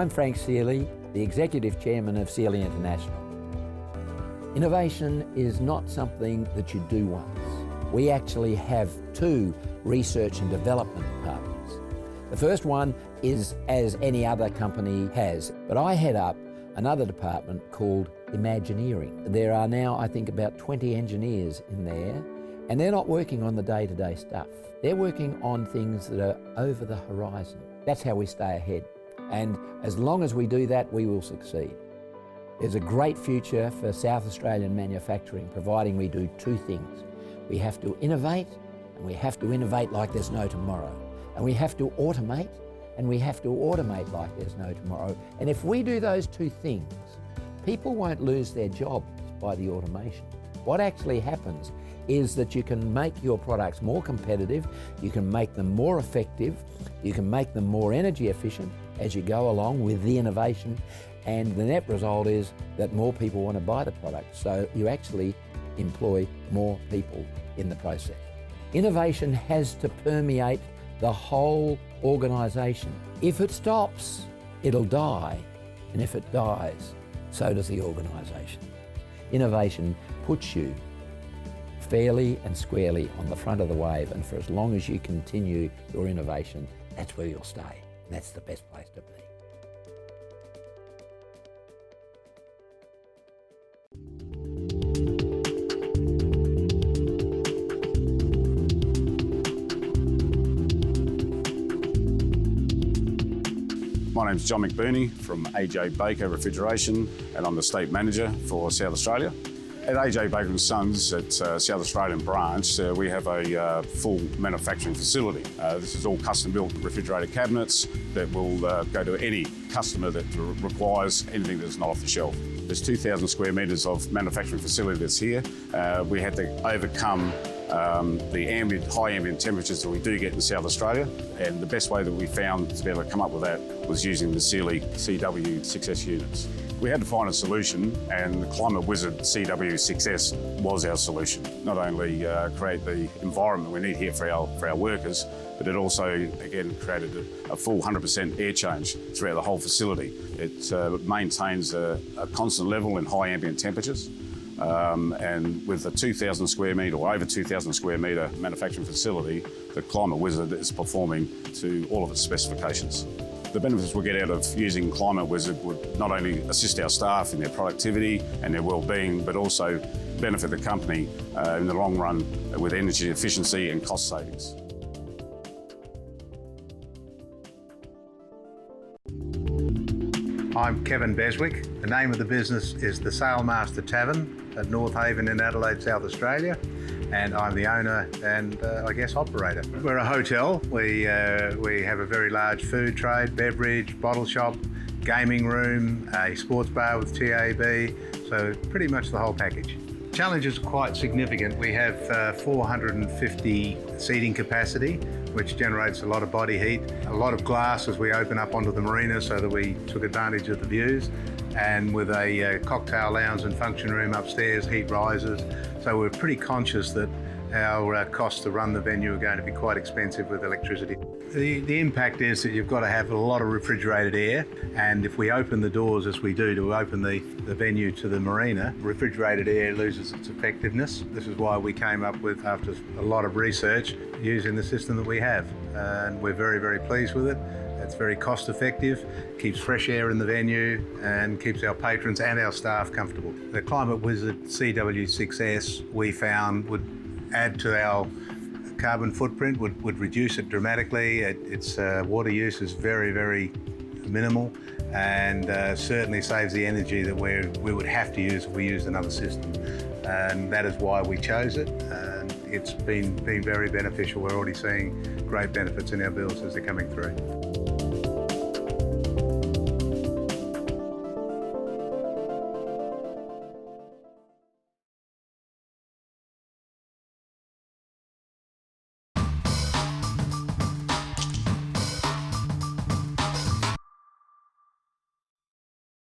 I'm Frank Seely, the Executive Chairman of Seely International. Innovation is not something that you do once. We actually have two research and development departments. The first one is as any other company has, but I head up another department called Imagineering. There are now, I think, about 20 engineers in there, and they're not working on the day-to-day stuff. They're working on things that are over the horizon. That's how we stay ahead. And as long as we do that, we will succeed. There's a great future for South Australian manufacturing, providing we do two things. We have to innovate, and we have to innovate like there's no tomorrow. And we have to automate, and we have to automate like there's no tomorrow. And if we do those two things, people won't lose their jobs by the automation. What actually happens is that you can make your products more competitive, you can make them more effective, you can make them more energy efficient as you go along with the innovation, and the net result is that more people want to buy the product, so you actually employ more people in the process. Innovation has to permeate the whole organisation. If it stops, it'll die, and if it dies, so does the organisation. Innovation puts you fairly and squarely on the front of the wave, and for as long as you continue your innovation, that's where you'll stay. And that's the best place to be. My name's John McBurney from AJ Baker Refrigeration, and I'm the State Manager for South Australia. At AJ Baker & Sons at South Australian branch, we have a full manufacturing facility. This is all custom-built refrigerator cabinets that will go to any customer that requires anything that's not off the shelf. There's 2,000 square metres of manufacturing facility that's here. We had to overcome the high ambient temperatures that we do get in South Australia, and the best way that we found to be able to come up with that was using the Seely CW6S units. We had to find a solution, and the Climate Wizard CW6S was our solution. Not only create the environment we need here for our workers, but it also, again, created a full 100% air change throughout the whole facility. It maintains a constant level in high ambient temperatures. And with a 2,000 square metre or over 2,000 square metre manufacturing facility, the Climate Wizard is performing to all of its specifications. The benefits we'll get out of using Climate Wizard would not only assist our staff in their productivity and their well-being, but also benefit the company in the long run with energy efficiency and cost savings. I'm Kevin Beswick. The name of the business is the Sailmaster Tavern at North Haven in Adelaide, South Australia, and I'm the owner and I guess operator. We're a hotel. We have a very large food trade, beverage, bottle shop, gaming room, a sports bar with TAB, so pretty much the whole package. Challenges are quite significant. We have 450 seating capacity, which generates a lot of body heat, a lot of glass as we open up onto the marina so that we took advantage of the views, and with a cocktail lounge and function room upstairs, heat rises. So we're pretty conscious that our costs to run the venue are going to be quite expensive with electricity. The impact is that you've got to have a lot of refrigerated air, and if we open the doors as we do to open the venue to the marina, refrigerated air loses its effectiveness. This is why we came up with, after a lot of research, using the system that we have, and we're very, very pleased with it. It's very cost effective, keeps fresh air in the venue and keeps our patrons and our staff comfortable. The Climate Wizard CW6S we found would add to our carbon footprint, would reduce it dramatically. Its water use is very, very minimal, and certainly saves the energy that we would have to use if we used another system. And that is why we chose it. And it's been very beneficial. We're already seeing great benefits in our bills as they're coming through.